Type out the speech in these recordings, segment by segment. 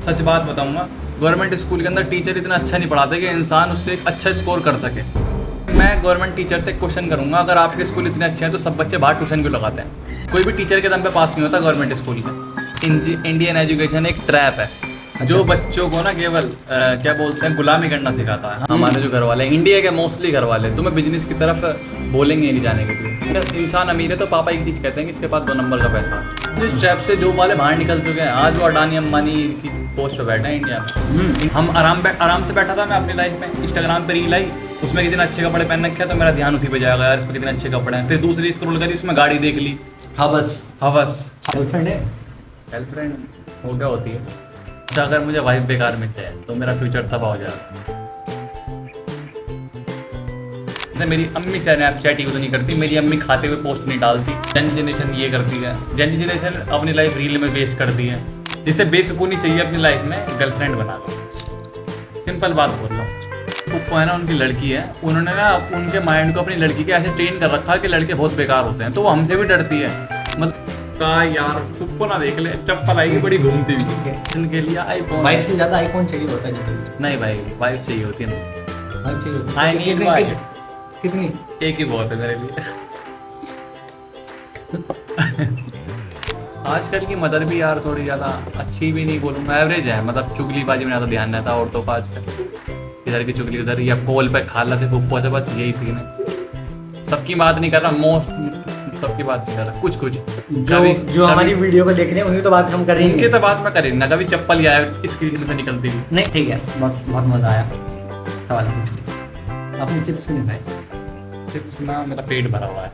सच बात बताऊंगा, government school के अंदर टीचर इतना अच्छा नहीं पढ़ाते कि इंसान उससे एक अच्छा स्कोर कर सके। मैं गवर्नमेंट टीचर से क्वेश्चन करूंगा, अगर आपके स्कूल इतने अच्छे हैं तो सब बच्चे बाहर ट्यूशन क्यों लगाते हैं? कोई भी टीचर के दम पे पास नहीं होता गवर्नमेंट स्कूल में। इंडियन एजुकेशन एक ट्रैप है जो बच्चों को ना केवल क्या बोलते हैं, गुलामी करना सिखाता है। हमारे जो घर वाले हैं, इंडिया के मोस्टली घर वाले, तुम्हें बिजनेस की तरफ बोलेंगे ही नहीं जाने के लिए। इंसान अमीर है तो पापा एक चीज़ कहते हैं कि इसके पास 2 नंबर का पैसा है। इस ट्रैप से जो वाले बाहर निकल चुके हैं, आज वो अडानी अंबानी की पोस्ट पे बैठे हैं इंडिया में। हम आराम से बैठा था मैं अपनी लाइफ में, इंस्टाग्राम पे रील आई, उसमें कितने अच्छे कपड़े पहन रखे तो मेरा ध्यान उसी पे जाएगा, यार इसमें कितने अच्छे कपड़े हैं। फिर दूसरी स्क्रॉल करी, उसमें गाड़ी देख ली, हवस। गर्लफ्रेंड है? गर्लफ्रेंड वो क्या होती है? अच्छा, अगर मुझे वाइफ बेकार मिल जाए तो मेरा फ्यूचर तबाह हो जाएगा। मेरी अम्मी से स्नैपचैट यूज़ नहीं करती, मेरी अम्मी खाते हुए पोस्ट नहीं डालती। जन जनरेशन ये करती है, जन जनरेशन अपनी लाइफ रील में वेस्ट करती है। जिसे बेसुकूनी चाहिए अपनी लाइफ में, गर्लफ्रेंड बना लो। सिंपल बात बोल रहा हूँ। फुप्पो है ना, उनकी लड़की है, उन्होंने ना उनके माइंड को अपनी लड़की के ऐसे ट्रेन कर रखा है कि लड़के बहुत बेकार होते हैं, तो वो हमसे भी डरती है। मतलब का यार फुप्पो ना देख ले, चप्पल आएगी बड़ी घूमती हुई उनके लिए आईफोन। वाइफ से ज्यादा आईफोन चाहिए होता है? नहीं भाई, वाइफ चाहिए होती है ना। वाइफ चाहिए आई नीड वाइफ। कितनी? एक ही बहुत है मेरे लिए। आजकल की मदर भी यार थोड़ी ज़्यादा अच्छी भी नहीं बोलूँगा, एवरेज है। मतलब चुगलीबाजी में ज़्यादा ध्यान रहता है औरतों का आजकल, इधर की चुगली उधर, या कॉल पे खाला से फुप्पो से, बस यही सीन है। सबकी बात नहीं कर रहा, मोस्ट सबकी बात नहीं कर रहा, कुछ जो हमारी वीडियो को देख रहे हैं उनकी तो बात हम करेंगे। उनकी तो बात मैं करेंगे ना, कभी चप्पल या स्क्रीन से निकलती हुई नहीं। ठीक है, बहुत बहुत मज़ा आया। सवाल पूछ लिया आपने, चिप्स क्यों नहीं खाए? चिप्स ना, मेरा पेट भरा हुआ है।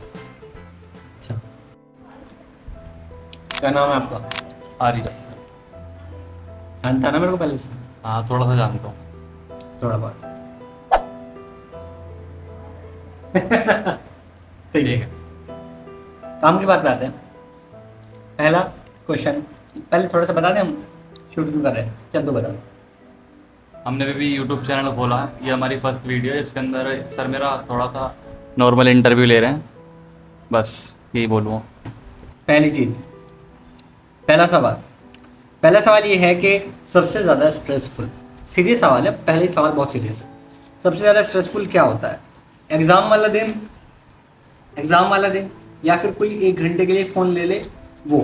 अच्छा, क्या नाम है आपका? आरिश। जानता ना मेरे को पहले से? हाँ, थोड़ा सा जानता हूँ। थोड़ा बहुत। ठीक है, काम की बात पे आते हैं। पहला क्वेश्चन, पहले थोड़ा सा बता दें हम शूट क्यों कर रहे हैं। चल तो बता। हमने भी यूट्यूब चैनल खोला, ये हमारी फर्स्ट वीडियो है। इसके अंदर सर मेरा थोड़ा सा नॉर्मल इंटरव्यू ले रहे हैं, बस यही बोलूँ। पहली चीज़, पहला सवाल ये है कि सबसे ज़्यादा स्ट्रेसफुल, सीरियस सवाल है, पहले सवाल बहुत सीरियस है। सबसे ज़्यादा स्ट्रेसफुल क्या होता है? एग्ज़ाम वाला दिन या फिर कोई 1 घंटे के लिए फ़ोन ले ले, वो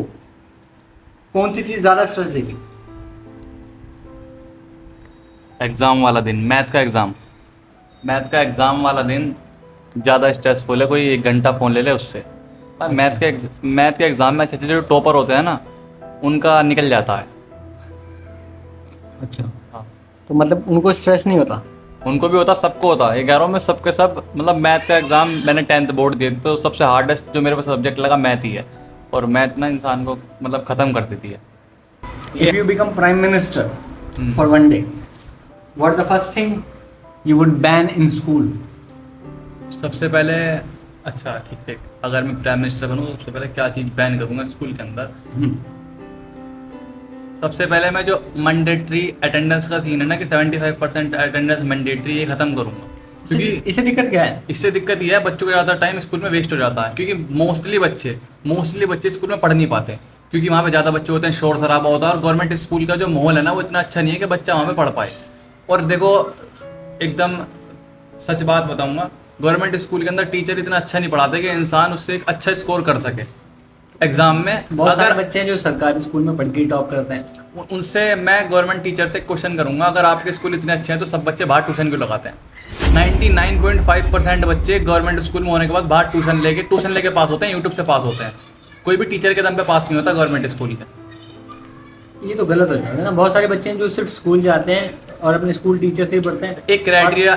कौन सी चीज़ ज़्यादा स्ट्रेस देगी? एग्ज़ाम वाला दिन, मैथ का एग्ज़ाम वाला दिन ज़्यादा स्ट्रेसफुल है। कोई 1 घंटा फ़ोन ले ले उससे। अच्छा। मैथ के एग्ज़ाम में अच्छे जो टॉपर होते हैं ना, उनका निकल जाता है। अच्छा, हाँ। तो मतलब उनको स्ट्रेस नहीं होता? उनको भी होता, सबको होता है। 11 में सबके सब। मतलब मैथ का एग्ज़ाम मैंने 10th बोर्ड दिए थे, तो सबसे हार्डेस्ट जो मेरे पास सब्जेक्ट लगा मैथ ही है। और मैथ ना इंसान को मतलब ख़त्म कर देती है। If you become prime minister for one day, what the first thing you would ban in school? सबसे पहले, अच्छा ठीक, अगर मैं प्राइम मिनिस्टर बनूँ सबसे पहले क्या चीज़ बैन करूँगा स्कूल के अंदर? सबसे पहले मैं जो मैंडेटरी अटेंडेंस का सीन है ना कि 75% अटेंडेंस मैंडेटरी, ये ख़त्म करूँगा। क्योंकि इससे दिक्कत क्या है? इससे दिक्कत ये है, बच्चों का ज़्यादा टाइम स्कूल में वेस्ट हो जाता है। क्योंकि मोस्टली बच्चे स्कूल में पढ़ नहीं पाते, क्योंकि वहाँ पे ज़्यादा बच्चे होते हैं, शोर शराबा होता है। और गवर्नमेंट स्कूल का जो माहौल है ना, वो इतना अच्छा नहीं है कि बच्चा वहाँ पे पढ़ पाए। और देखो, एकदम सच बात बताऊँगा, गवर्नमेंट स्कूल के अंदर टीचर इतना अच्छा नहीं पढ़ाते कि इंसान उससे एक अच्छा स्कोर कर सके एग्जाम में। बहुत सारे बच्चे हैं जो सरकारी स्कूल में पढ़ के टॉप करते हैं। उनसे मैं गवर्नमेंट टीचर से क्वेश्चन करूंगा, अगर आपके स्कूल इतने अच्छे हैं तो सब बच्चे बाहर ट्यूशन क्यों लगाते हैं? 99.5% बच्चे गवर्नमेंट स्कूल में होने के बाद बाहर ट्यूशन लेके पास होते हैं, यूट्यूब से पास होते हैं। कोई भी टीचर के दम पे पास नहीं होता गवर्नमेंट स्कूल के। ये तो गलत हो जाता है ना। बहुत सारे बच्चे हैं जो सिर्फ स्कूल जाते हैं और अपने स्कूल टीचर से ही पढ़ते हैं। एक क्राइटेरिया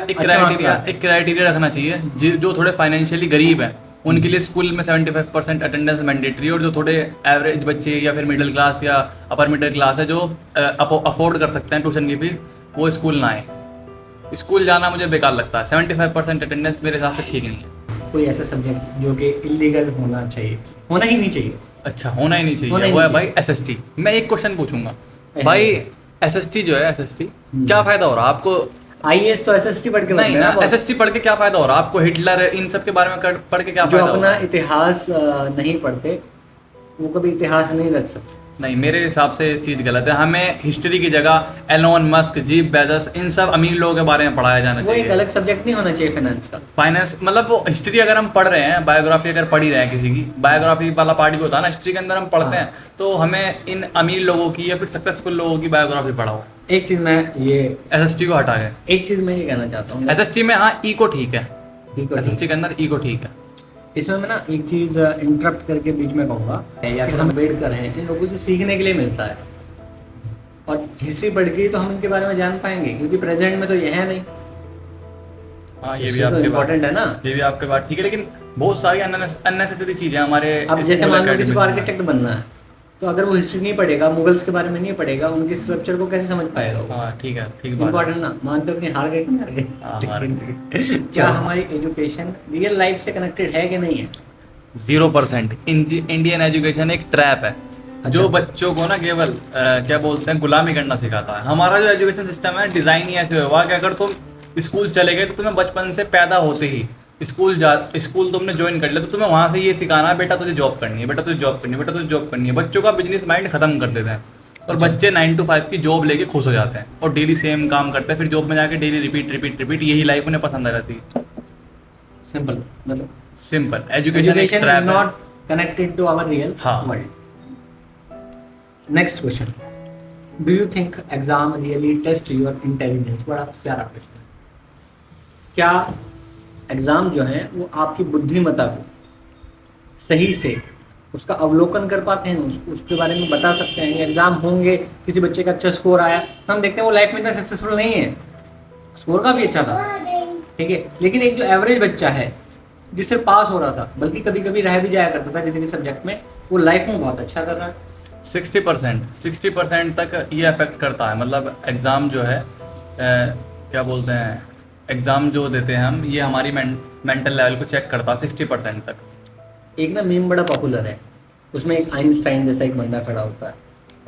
रखना चाहिए। जो थोड़े फाइनेंशियली गरीब हैं उनके लिए स्कूल में 75% अटेंडेंस मैंडेटरी, और जो थोड़े एवरेज बच्चे या फिर मिडिल क्लास या अपर मिडिल क्लास है जो अफोर्ड कर सकते हैं ट्यूशन की फीस, वो स्कूल ना आए। स्कूल जाना मुझे बेकार लगता है। 75% अटेंडेंस मेरे हिसाब से ठीक नहीं है। कोई ऐसा सब्जेक्ट जो कि इलीगल होना ही नहीं चाहिए? अच्छा, होना ही नहीं चाहिए, वो है भाई SST। मैं एक क्वेश्चन पूछूंगा भाई, SST जो है, SST क्या फ़ायदा हो रहा है आपको? IAS तो SST पढ़ के नहीं ना, SST पढ़ के क्या फायदा हो रहा है आपको? हिटलर इन सब के बारे में पढ़ के क्या जो फायदा? अपना इतिहास नहीं पढ़ते वो कभी इतिहास नहीं रच सकते। नहीं, मेरे हिसाब से ये चीज़ गलत है। हमें हिस्ट्री की जगह एलोन मस्क, जीफ बेजोस, इन सब अमीर लोगों के बारे में पढ़ाया जाना वो एक चाहिए। अलग सब्जेक्ट नहीं होना चाहिए फाइनेंस का। फाइनेंस मतलब वो हिस्ट्री अगर हम पढ़ रहे हैं, बायोग्राफी अगर पढ़ ही रहे हैं किसी की, बायोग्राफी वाला पार्ट भी होता है ना हिस्ट्री के अंदर, हम पढ़ते हैं तो हमें इन अमीर लोगों की या फिर सक्सेसफुल लोगों की बायोग्राफी पढ़ाओ। एक चीज़ मैं ये एसएसटी को हटा के, एक चीज़ मैं ये कहना चाहता हूँ, एसएसटी में हाँ इको ठीक है, ठीक है, एसएसटी के अंदर इको ठीक है। इसमें मैं ना एक चीज़ इंटरप्ट करके बीच में कहूँगा, या फिर हम अम्बेडकर हैं, इन लोगों से सीखने के लिए मिलता है, और हिस्ट्री पढ़ के ही तो हम इनके बारे में जान पाएंगे, क्योंकि प्रेजेंट में तो ये है नहीं। हाँ, ये भी हिस्ट्री तो आपकी बात इम्पोर्टेंट है ना। ये भी आपकी बात ठीक है, लेकिन बहुत सारी अननेसेसरी चीज़ें हमारे अब जैसे स्कूल मान लो academics किसी को में। आर्किटेक्ट बनना है, तो अगर वो हिस्ट्री नहीं पढ़ेगा, मुगल्स के बारे में नहीं पढ़ेगा, उनके स्ट्रक्चर को कैसे समझ पाएगा वो? हाँ ठीक है, ठीक बात है। इम्पोर्टेंट ना, मानते हो कि हार गए कि नहीं हाँ, हार हार गए? क्या हमारी एजुकेशन रियल लाइफ से कनेक्टेड है कि नहीं है? 0%। इंडियन एजुकेशन एक ट्रैप है जो बच्चों को ना केवल क्या बोलते हैं, गुलामी करना सिखाता है। हमारा जो एजुकेशन सिस्टम है डिज़ाइन ही ऐसे हुआ कि अगर तुम स्कूल चले गए तो तुम्हें बचपन से पैदा होते ही स्कूल तुमने ज्वाइन कर लिया तो तुम्हें वहाँ से ये सिखाना है, बेटा तुझे जॉब करनी है, बेटा तुझे जॉब करनी है, बेटा तुझे जॉब करनी है। बच्चों का बिजनेस माइंड खत्म कर देते हैं और बच्चे 9 to 5 की जॉब लेके खुश हो जाते हैं और डेली सेम काम करते हैं, फिर जॉब में जाके डेली रिपीट यही लाइफ उन्हें पसंद आ जाती है। सिंपल, मतलब सिंपल एजुकेशन एक एजुकेशन ट्रैप इज है। Not connected to our real हाँ। World. Next question, do you think exam really test your intelligence? बड़ा प्यारा क्वेश्चन। क्या एग्जाम जो है वो आपकी बुद्धिमत्ता को सही से उसका अवलोकन कर पाते हैं, उसके बारे में बता सकते हैं? एग्जाम होंगे, किसी बच्चे का अच्छा स्कोर आया, हम देखते हैं वो लाइफ में इतना सक्सेसफुल नहीं है, स्कोर का भी अच्छा था, ठीक है, लेकिन एक जो एवरेज बच्चा है जिससे पास हो रहा था, बल्कि कभी कभी रह भी जाया करता था किसी भी सब्जेक्ट में, वो लाइफ में बहुत अच्छा कर रहा है। 60% तक ये अफेक्ट करता है। मतलब एग्ज़ाम जो है क्या बोलते हैं, एग्ज़ाम जो देते हैं हम, ये हमारी मेंटल लेवल को चेक करता है 60% तक। एक ना मीम बड़ा पॉपुलर है, उसमें एक आइंस्टाइन जैसा एक बंदा खड़ा होता है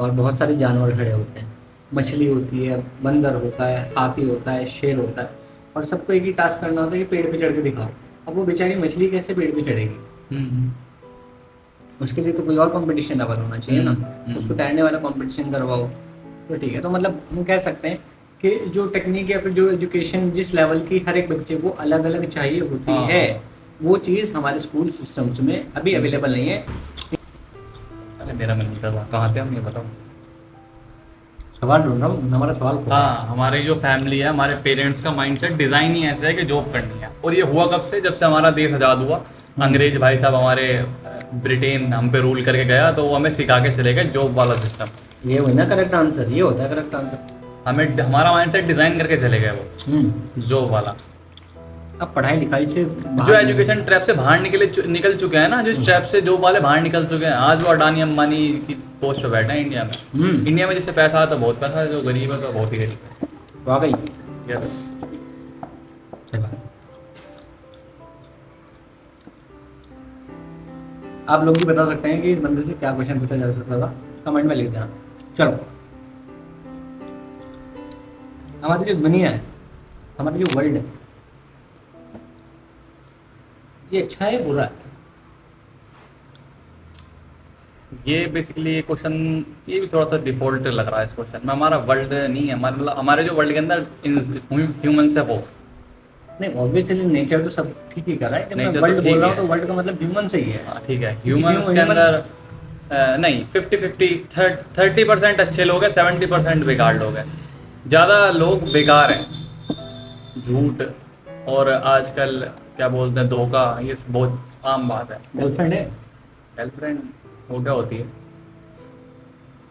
और बहुत सारे जानवर खड़े होते हैं, मछली होती है, बंदर होता है, हाथी होता है, शेर होता है, और सबको एक ही टास्क करना होता है कि पेड़ पे चढ़ के दिखाओ। अब वो बेचारी मछली कैसे पेड़ पे चढ़ेगी? उसके लिए तो कोई और कंपटीशन लेवल होना चाहिए ना, उसको तैरने वाला कंपटीशन करवाओ तो ठीक है। तो मतलब हम कह सकते हैं कि जो टेक्निक या फिर जो एजुकेशन जिस लेवल की हर एक बच्चे को अलग अलग चाहिए होती हाँ। है, वो चीज़ हमारे स्कूल सिस्टम्स में अभी अवेलेबल नहीं है। अरे मेरा मन नहीं कर रहा, कहाँ थे हम ये बताओ। सवाल ढूंढ रहा हूँ, हमारा सवाल खोलो। हाँ, हमारी जो फैमिली है, हमारे पेरेंट्स का माइंडसेट डिज़ाइन ही ऐसा है कि जॉब करनी है। और ये हुआ कब से? जब से हमारा देश आज़ाद हुआ, अंग्रेज भाई साहब हमारे ब्रिटेन हम पे रूल करके गया, तो वो हमें सिखा के चले गए जॉब वाला सिस्टम। ये हुई ना करेक्ट आंसर, ये होता है करेक्ट आंसर। हमें हमारा माइंडसेट डिज़ाइन करके चले गए वो जॉब वाला। अब पढ़ाई लिखाई से जो एजुकेशन ट्रैप से बाहर निकल चुके हैं ना, जो इस ट्रैप से जॉब वाले बाहर निकल चुके हैं, आज वो अडानी अंबानी की पोस्ट पे बैठे हैं इंडिया में। इंडिया में जिससे पैसा आता है बहुत पैसा है, जो गरीब है तो बहुत ही गरीब है। वाकई यस। सही बात। आप लोग भी बता सकते हैं कि इस बंदे से क्या क्वेश्चन पूछा जा सकता था, कमेंट में लिख देना। चलो, हमारी जो दुनिया है, हमारी जो वर्ल्ड है, ये अच्छा है बुरा है? ये बेसिकली ये क्वेश्चन, ये भी थोड़ा सा डिफॉल्ट लग रहा है इस क्वेश्चन में। हमारा वर्ल्ड नहीं है, हमारे जो वर्ल्ड के अंदर ह्यूमन है वो नहीं, ऑब्वियसली नेचर तो सब ठीक ही कर रहा है। जब मैं Nature तो वर्ल्ड ठीक बोल रहा हूँ है। तो वर्ल्ड का मतलब ह्यूमन से ही है। हाँ ठीक है, ह्यूमंस के human- अंदर नहीं 50-50 30% अच्छे लोग हैं, 70% बेकार लोग हैं। ज़्यादा लोग बेकार हैं, झूठ और आजकल क्या बोलते हैं धोखा, ये बहुत आम बात है। गर्लफ्रेंड है, गर्लफ्रेंड वो क्या होती है?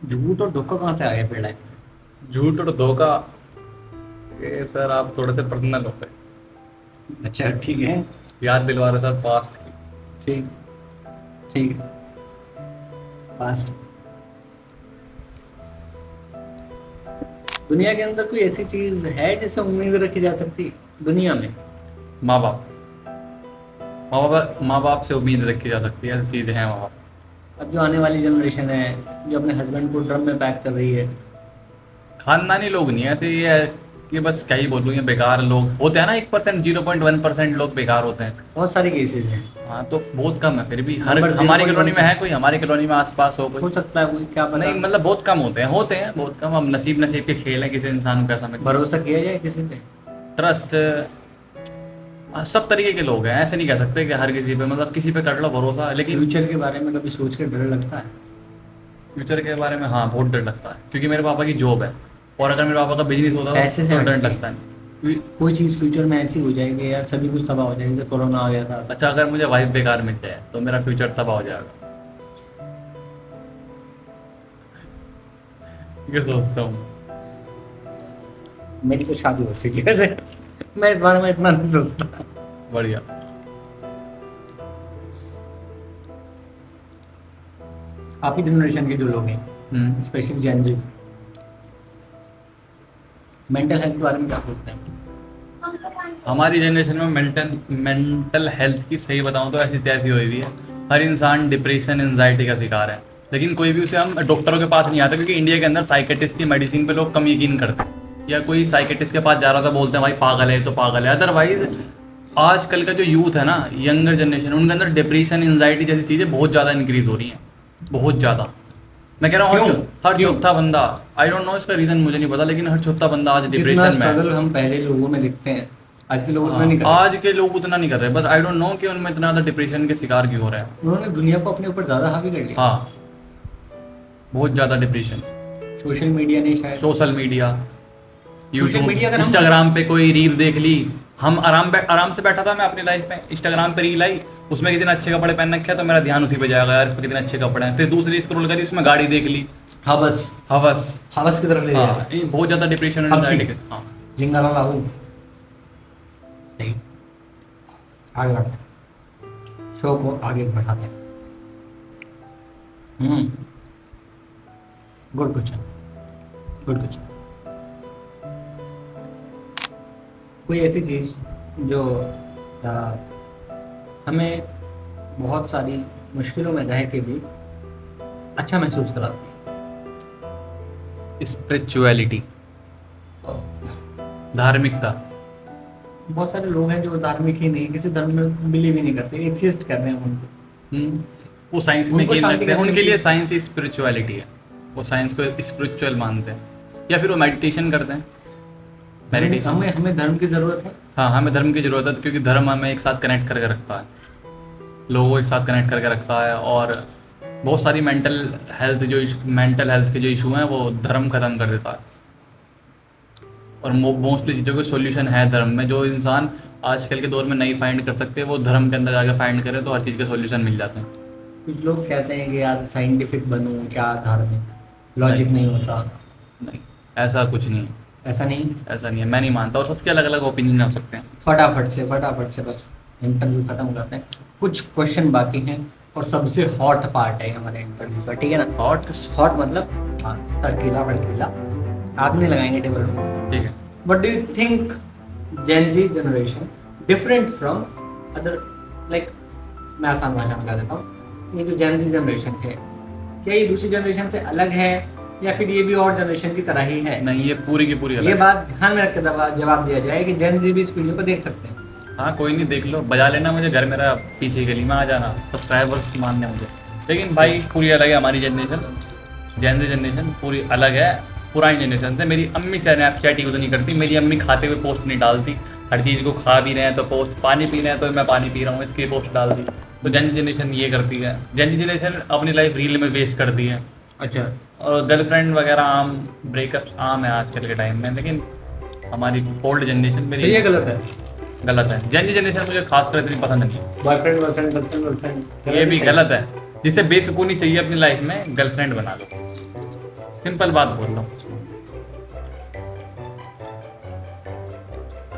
झूठ और धोखा कहाँ से आ गया फिर लाइफ में? झूठ और धोखा, ये सर आप थोड़े से पर्सनल हो गए, अच्छा ठीक है, याद दिलवा रहे सर पास्ट की। ठीक ठीक है, पास्ट। दुनिया के अंदर कोई ऐसी चीज है जिससे उम्मीद रखी जा सकती है दुनिया में? माँ बाप से उम्मीद रखी जा सकती है, ऐसी चीज़ें हैं माँ बाप। अब जो आने वाली जनरेशन है जो अपने हस्बैंड को ड्रम में पैक कर रही है, खानदानी लोग नहीं है ऐसे, ये कि बस क्या ही बोलूँ, ये बेकार लोग होते हैं ना, 1%, 0.1% लोग बेकार होते हैं। बहुत सारे केसेस हैं, हाँ तो बहुत कम है, फिर भी हर नंबर हमारी 0.1 कॉलोनी में है कोई, हमारी कॉलोनी में आसपास हो हो कोई। सकता है कोई, क्या पता। नहीं मतलब बहुत कम होते हैं बहुत कम। अब नसीब नसीब के खेल है, किसी इंसान को कैसा मिलता भरोसा किया जाए किसी पे? ट्रस्ट। सब तरीके के लोग हैं, ऐसे नहीं कह सकते कि हर किसी पे, मतलब किसी पे कर लो भरोसा, लेकिन फ्यूचर के बारे में कभी सोच के डर लगता है? फ्यूचर के बारे में हाँ बहुत डर लगता है, क्योंकि मेरे पापा की जॉब है, और अगर मेरे पापा का बिजनेस होता पैसे से तो डर हटके। लगता नहीं। क्योंकि कोई चीज़ फ्यूचर में ऐसी हो जाएगी यार, सभी कुछ तबाह हो जाएगा, जैसे कोरोना आ गया था। अच्छा अगर मुझे वाइफ बेकार मिल जाए तो मेरा फ्यूचर तबाह हो जाएगा, ये सोचता हूँ। मेरी तो शादी हो चुकी है वैसे, मैं इस बारे में इतना नहीं सोचता। बढ़िया। आपकी जनरेशन के जो लोग हैं, हम्म। स्पेशली जेन जी, मेंटल हेल्थ के बारे में क्या सोचते हैं? हमारी जनरेशन में मेंटल हेल्थ की सही बताऊं तो ऐसी तैसी हुई हुई है। हर इंसान डिप्रेशन एंजाइटी का शिकार है, लेकिन कोई भी उसे हम डॉक्टरों के पास नहीं आता, क्योंकि इंडिया के अंदर साइकेट्रिस्ट की मेडिसिन पे लोग कम यकीन करते हैं, या कोई साइकेट्रिस्ट के पास जा रहा था बोलते हैं भाई पागल है तो पागल है। अदरवाइज आजकल का जो यूथ है ना, यंगर जनरेशन, उनके अंदर डिप्रेशन एंजाइटी जैसी चीज़ें बहुत ज़्यादा इंक्रीज हो रही हैं, बहुत ज़्यादा। मैं कह रहा हूँ हर क्यों? चौथा बंदा, आई डोंट नो इसका रीज़न मुझे नहीं पता, लेकिन हर चौथा बंदा आज जितना डिप्रेशन में है। स्ट्रगल हम पहले लोगों में देखते हैं, आज के लोग उतना हाँ, नहीं करते। आज के लोग उतना नहीं कर रहे, बट आई डोंट नो कि उनमें इतना ज़्यादा डिप्रेशन के शिकार क्यों हो रहे हैं। उन्होंने दुनिया को अपने ऊपर ज़्यादा हावी कर लिया। हाँ बहुत ज़्यादा डिप्रेशन। सोशल मीडिया ने शायद, सोशल मीडिया, यूट्यूब, मीडिया अगर हम- इंस्टाग्राम पे कोई रील देख ली, हम आराम से बैठा था मैं अपनी लाइफ में, इंस्टाग्राम पे रील आई, उसमें कितने अच्छे कपड़े पहन रखे हैं तो मेरा ध्यान उसी पे जाएगा, यार इस पे कितने अच्छे कपड़े हैं। फिर दूसरी स्क्रॉल करी, उसमें गाड़ी देख ली, हवस हवस। हवस की तरफ ले हाँ जाएगा। ये बहुत ज़्यादा डिप्रेशन और हवसी। anxiety के। हाँ जिंगाला लागू नहीं, आगे बढ़ते हैं, शो को आगे बढ़ाते हैं। Good question, good question. कोई ऐसी चीज़ जो हमें बहुत सारी मुश्किलों में रह के भी अच्छा महसूस कराती है? स्पिरिचुअलिटी, धार्मिकता। बहुत सारे लोग हैं जो धार्मिक ही नहीं, किसी धर्म में बिलीव ही नहीं करते, एथियस्ट कहते हैं उनको। वो साइंस में उनको यकीन शांति रखते हैं, कैसे उनके लिए मिलती? साइंस ही स्पिरिचुअलिटी है, वो साइंस को स्पिरिचुअल मानते हैं, या फिर वो मेडिटेशन करते हैं। मेडिटेशन, हमें धर्म की ज़रूरत है। हाँ हमें धर्म की ज़रूरत है, क्योंकि धर्म हमें एक साथ कनेक्ट करके रखता है, लोगों को एक साथ कनेक्ट करके रखता है, और बहुत सारी मेंटल हेल्थ के जो इशू हैं वो धर्म ख़त्म कर देता है। और मोस्टली चीज़ों के सॉल्यूशन है धर्म में, जो इंसान आजकल के दौर में नहीं फाइंड कर सकते, वो धर्म के अंदर जाकर फाइंड करे तो हर चीज़ के सॉल्यूशन मिल जाते हैं। कुछ लोग कहते हैं कि यार साइंटिफिक बनूं, क्या धार्मिक, लॉजिक नहीं होता। नहीं ऐसा कुछ नहीं है, ऐसा नहीं, ऐसा नहीं है, मैं नहीं मानता, और सबके अलग अलग ओपिनियन हो सकते हैं। फटाफट से बस इंटरव्यू खत्म करते हैं। कुछ क्वेश्चन बाकी हैं, और सबसे हॉट पार्ट है हमारे इंटरव्यू का, ठीक है ना? हॉट, हॉट मतलब हाँ, तड़कीला भड़कीला, आग नहीं लगाएंगे टेबल में। ठीक है। What do you think Gen Z generation different from other, like, मैं आसान भाषा में कह देता हूँ, ये जो Gen Z generation है, क्या ये दूसरी जनरेशन से अलग है, या फिर ये भी और जनरेशन की तरह ही है? नहीं ये पूरी की पूरी अलग ये है। बात ध्यान में रख के जवाब दिया जाए कि Gen Z भी इस वीडियो को देख सकते हैं। हाँ कोई नहीं, देख लो, बजा लेना मुझे घर, मेरा पीछे गली में आ जाना, सब्सक्राइबर्स मानने मुझे। लेकिन भाई पूरी अलग है हमारी जनरेशन, जेन ज़ी जनरेशन पूरी अलग है पुरानी जनरेशन से। मेरी अम्मी स्नैपचैट यूज़ नहीं करती, मेरी अम्मी खाते हुए पोस्ट नहीं डालती, हर चीज़ को खा भी रहे हैं तो पोस्ट, पानी पी रहे हैं तो मैं पानी पी रहा हूँ इसकी पोस्ट डाल दी। तो जेन ज़ी जनरेशन ये करती है, जेन ज़ी जनरेशन अपनी लाइफ रील में वेस्ट करती है। अच्छा, और गर्लफ्रेंड वगैरह आम, ब्रेकअप्स आम है आजकल के टाइम में, लेकिन हमारी ओल्ड जनरेशन सही है मेरी गलत है? गलत है। जेन ज़ी जनरेशन मुझे खासकर इतनी पसंद नहीं है, बॉयफ्रेंड गर्लफ्रेंड गर्लफ्रेंड गर्लफ्रेंड ये भी गलत है। जिसे बेसुकूनी चाहिए अपनी लाइफ में, गर्लफ्रेंड बना लो, सिंपल बात बोल रहा हूँ।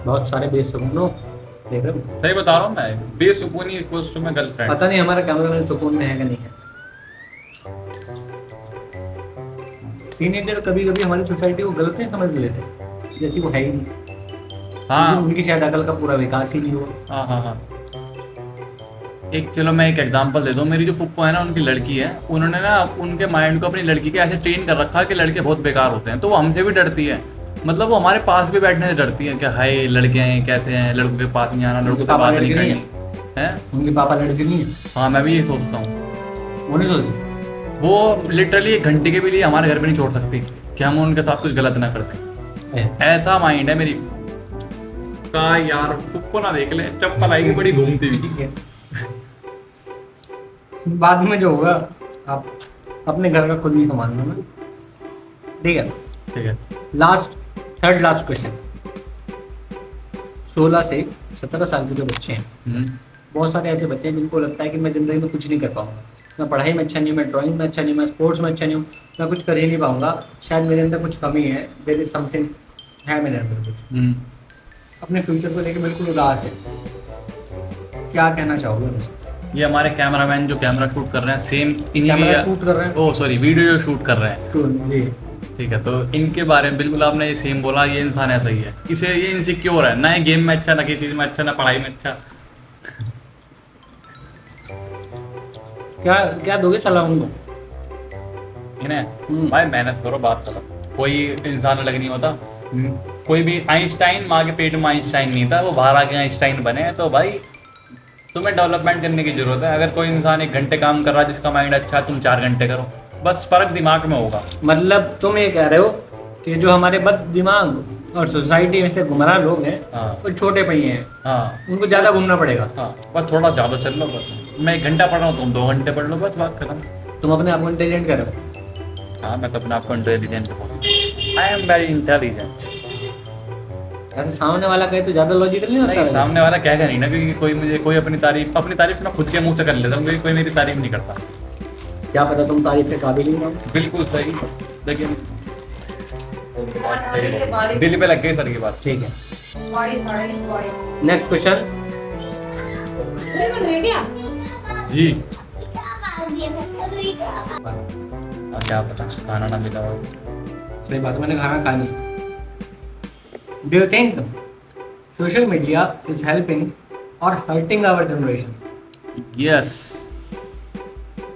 बहुत सारे बेसुकून हो, देख रहे हो? सही बता रहा हूँ मैं, बेसुकूनी इक्वल्स टू में गर्लफ्रेंड। पता नहीं हमारा कैमरा मैन सुकून में है कि नहीं है। टीनेजर कभी कभी हमारी सोसाइटी को गलत नहीं समझ लेते, जैसी वो है ही नहीं। हाँ उनकी शायद अकल का पूरा विकास ही नहीं हुआ। हाँ हाँ हाँ। एक चलो मैं एक एग्जांपल दे दूँ, मेरी जो फुप्पो है ना, उनकी लड़की है, उन्होंने ना उनके माइंड को अपनी लड़की के ऐसे ट्रेन कर रखा है कि लड़के बहुत बेकार होते हैं, तो वो हमसे भी डरती है। मतलब वो हमारे पास भी बैठने से डरती है कि हाय लड़के हैं कैसे हैं, लड़कों के पास नहीं आना, लड़कों से पापा बात नहीं लड़के नहीं करनी है। उनके पापा लड़के नहीं है, हाँ मैं भी यही सोचता हूँ। वो नहीं सोचते। वो लिटरली 1 घंटे के भी लिए हमारे घर पे नहीं छोड़ सकती कि हम उनके साथ कुछ गलत ना कर दें। ऐसा माइंड है मेरी का यार, कुप्पो ना देख ले, चप्पल आएगी बड़ी घूमती हुई। ठीक है, बाद में जो होगा आप अपने घर का खुद ही संभालना ना। ठीक है, ठीक है। Third last question. 16 से 17 साल के जो बच्चे हैं, हम्म, बहुत सारे ऐसे बच्चे हैं जिनको लगता है कि मैं ज़िंदगी में कुछ नहीं कर पाऊंगा, मैं पढ़ाई में अच्छा नहीं हूँ, मैं ड्राइंग में अच्छा नहीं हूँ, मैं स्पोर्ट्स में अच्छा नहीं हूँ, मैं कुछ कर ही नहीं पाऊंगा, शायद मेरे अंदर कुछ कमी है, देयर इज समथिंग है मेरे अंदर कुछ। हम्म। अपने फ्यूचर को लेकर बिल्कुल उदास है, क्या कहना चाहोगे उनसे? ये हमारे कैमरामैन जो कैमरा शूट कर रहे हैं सेम इन्हीं कैमरा शूट कर रहे हैं, ओ सॉरी वीडियो जो शूट कर रहे हैं, जी, ठीक है। तो इनके बारे में बिल्कुल आपने ये सेम बोला, ये इंसान ऐसा ही है, इसे ये इनसिक्योर है, ना गेम में अच्छा, ना किसी चीज़ में अच्छा, ना पढ़ाई में अच्छा। क्या क्या दोगे सलाह उनको? इन्हें भाई मेहनत करो, बात करो, कोई इंसान अलग नहीं होता। कोई भी आइंस्टाइन माँ के पेट में आइंस्टाइन नहीं था, वो बाहर आके आइंस्टाइन बने। तो भाई तुम्हें डेवलपमेंट करने की जरूरत है। अगर कोई इंसान 1 घंटे काम कर रहा है जिसका माइंड अच्छा है, तुम 4 घंटे करो, बस फर्क दिमाग में होगा। मतलब तुम ये कह रहे हो कि जो हमारे बद दिमाग और सोसाइटी में से गुमराह लोग हैं, हाँ वो छोटे पहिए हैं, हाँ उनको ज़्यादा घूमना पड़ेगा। हाँ, बस थोड़ा ज़्यादा चल लो, बस मैं 1 घंटा पढ़ रहा हूँ, तुम 2 घंटे पढ़ लो, बस बात खत्म। तुम अपने आप को इंटेलिजेंट कह रहे हो? हाँ मैं तो अपने आप को intelligent, I am very intelligent. ऐसे सामने वाला कहे तो ज़्यादा लॉजिकल नहीं नहीं, होता? सामने वाला कहेगा नहीं ना, क्योंकि कोई अपनी तारीफ ना खुद के मुंह से कर लेता हूँ, क्योंकि कोई मेरी तारीफ नहीं करता। क्या पता तुम तारीफ के काबिल ही ना हो। बिल्कुल सही, लेकिन दिल पे लग गई सर की बात। ठीक है, नेक्स्ट क्वेश्चन। जी क्या पता खाना ना मिला हो। सही बात, मैंने खाना खा लिया। Do you think social media is helping और hurting our generation? Yes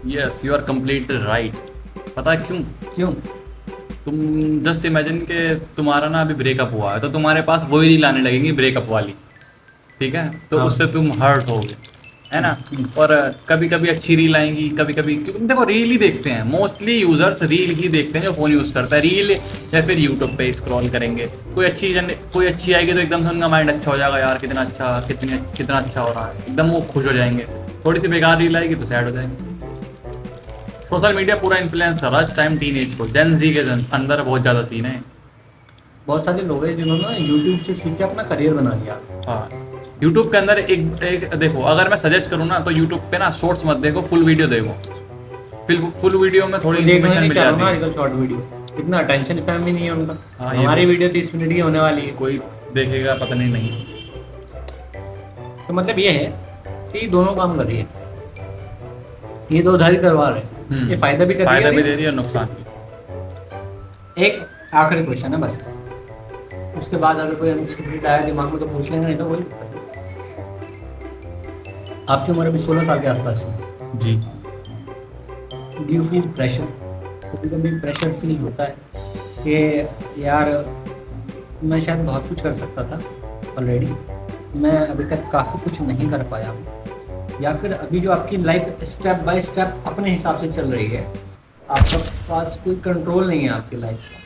yes, you are completely right. पता है क्यों? क्यों? तुम जस्ट इमेजिन के तुम्हारा ना अभी ब्रेकअप हुआ है, तो तुम्हारे पास वही रील आने लगेंगी ब्रेकअप वाली, ठीक है? तो हाँ। उससे तुम हर्ट होगे, है ना? और कभी कभी अच्छी रील आएंगी, कभी कभी, क्योंकि देखो रील ही देखते हैं मोस्टली यूजर्स, रील ही देखते हैं जो फ़ोन यूज़ करता है, रील या फिर यूट्यूब पे स्क्रॉल करेंगे। कोई अच्छी आएगी तो एकदम से उनका माइंड अच्छा हो जाएगा, यार कितना अच्छा हो रहा है, एकदम वो खुश हो जाएंगे। थोड़ी सी बेकार रील आएगी तो सैड हो जाएंगे। सोशल मीडिया पूरा इन्फ्लुएंस कर रहा है इस टाइम टीनेज को, जेन जी के अंदर बहुत ज़्यादा सीन है। बहुत सारे लोग हैं जिन्होंने यूट्यूब से सीख के अपना करियर बना लिया। हाँ, यूट्यूब के अंदर एक देखो, अगर मैं सजेस्ट करूँ ना तो यूट्यूब पे ना शॉर्ट्स मत देखो, फुल वीडियो देखो। फुल वीडियो में थोड़ी इन्फॉर्मेशन मिल जाती है। आजकल शॉर्ट वीडियो इतना अटेंशन स्पैन भी नहीं है उनका। हाँ, ये हमारी वीडियो 30 मिनट की होने वाली है, कोई देखेगा पता नहीं। तो मतलब ये है कि ये दोनों काम कर रही है, ये दो धारी तलवार है। ये फायदा भी कर रही है, फायदा भी दे रही है और नुकसान भी। एक आखिरी क्वेश्चन है बस, उसके बाद अगर कोई अनस्क्रिप्टेड आया दिमाग में तो पूछ लेंगे, नहीं तो कोई। आपकी उम्र अभी 16 साल के आसपास है जी। Do you feel pressure? कभी कभी प्रेशर फील होता है कि यार मैं शायद बहुत कुछ कर सकता था ऑलरेडी, मैं अभी तक काफ़ी कुछ नहीं कर पाया हूँ, या फिर अभी जो आपकी लाइफ स्टेप बाय स्टेप अपने हिसाब से चल रही है, आपके पास कोई कंट्रोल नहीं है आपकी लाइफ का,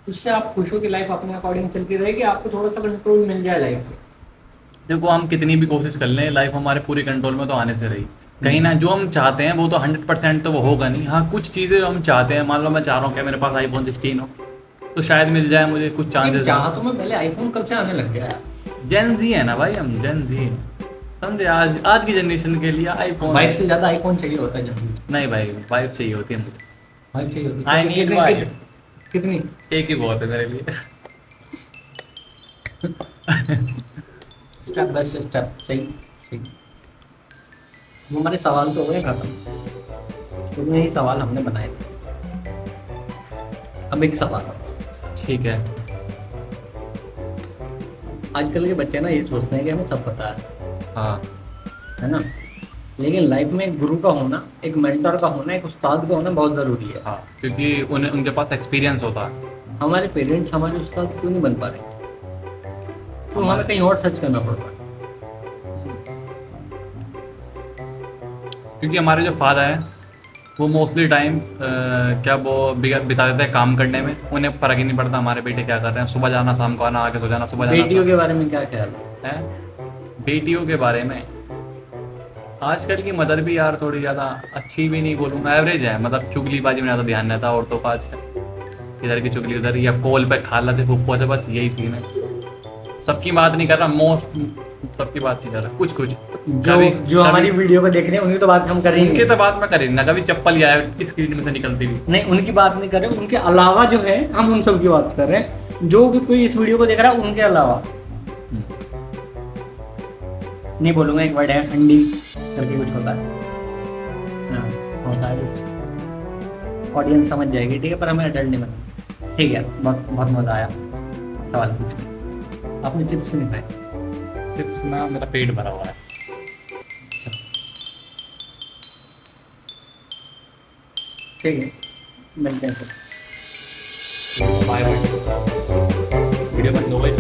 उससे आप खुश हो कि लाइफ अपने अकॉर्डिंग चलती रहेगी, आपको थोड़ा सा कंट्रोल मिल जाए लाइफ में? देखो हम कितनी भी कोशिश कर लें, लाइफ हमारे पूरे कंट्रोल में तो आने से रही कहीं ना, जो हम चाहते हैं वो तो 100% तो वो होगा नहीं। हाँ, कुछ चीज़ें हम चाहते हैं, मान लो मैं चाह रहा हूँ कि मेरे पास iPhone 16 हो, तो शायद मिल जाए मुझे, कुछ चांसेस। चाहा तो मैं पहले आईफोन कब से आने लग गया है। जेन जी है ना भाई, हम जेन जी हैं, समझे? आज की जनरेशन के लिए आईफोन, वाइफ से ज़्यादा आईफोन चाहिए होता है जल्दी। नहीं भाई, वाइफ चाहिए होती है मुझे, वाइफ चाहिए होती I need wife. कितनी? एक ही बहुत है मेरे लिए। स्टेप बाय स्टेप, सही सही। वो हमारे सवाल तो हो गए खत्म, उतने ही सवाल हमने बनाए थे। अब एक सवाल, ठीक है। आजकल के बच्चे ना ये सोचते हैं कि हमें सब पता है, हाँ है ना? लेकिन लाइफ में एक गुरु का होना, एक मेंटर का होना, एक उस्ताद का होना बहुत ज़रूरी है। हाँ, क्योंकि उनके पास एक्सपीरियंस होता है। हमारे पेरेंट्स हमारे उस्ताद क्यों नहीं बन पा रहे? क्यों हमें कहीं और सर्च करना पड़ रहा है? क्योंकि हमारे जो फादर हैं वो मोस्टली टाइम क्या वो बिता देते हैं काम करने में, उन्हें फ़र्क ही नहीं पड़ता हमारे बेटे क्या कर रहे हैं, सुबह जाना शाम को आना, आके सो जाना, सुबह जाना बेटियों के बारे में क्या ख्याल है? है। बेटियों के बारे में आजकल की मदर भी यार थोड़ी ज़्यादा अच्छी भी नहीं बोलूँगा, एवरेज है, मतलब चुगलीबाजी में ज़्यादा ध्यान रहता है औरतों का आजकल, इधर की चुगली उधर, या कॉल पे खाला से फूफो से, बस यही सीन है। सबकी बात नहीं कर रहा, मोस्ट सबकी बात नहीं कर रहा, कुछ कुछ जो हमारी वीडियो को देख रहे हैं उनकी तो बात हम कर रहे उनकी हैं। तो बात मैं करी ना, कभी चप्पल या स्क्रीन में से निकलती हुई। नहीं, उनकी बात नहीं कर रहे, उनके अलावा जो है हम उन सब की बात कर रहे हैं। जो भी कोई इस वीडियो को देख रहा है उनके अलावा, नहीं बोलूंगा, एक वर्ड है अंडी करके कुछ होता है, हाँ होता है, ऑडियंस समझ जाएगी, ठीक है, पर हमें अडल्ट नहीं बनना। ठीक है, बहुत बहुत मज़ा आया सवाल पूछ के। आपने चिप्स क्यों नहीं खाए? सिर्फ ना मेरा पेट भरा हुआ है। ठीक है, मिलते हैं फिर। Bye bye. वीडियो बंद हो गई।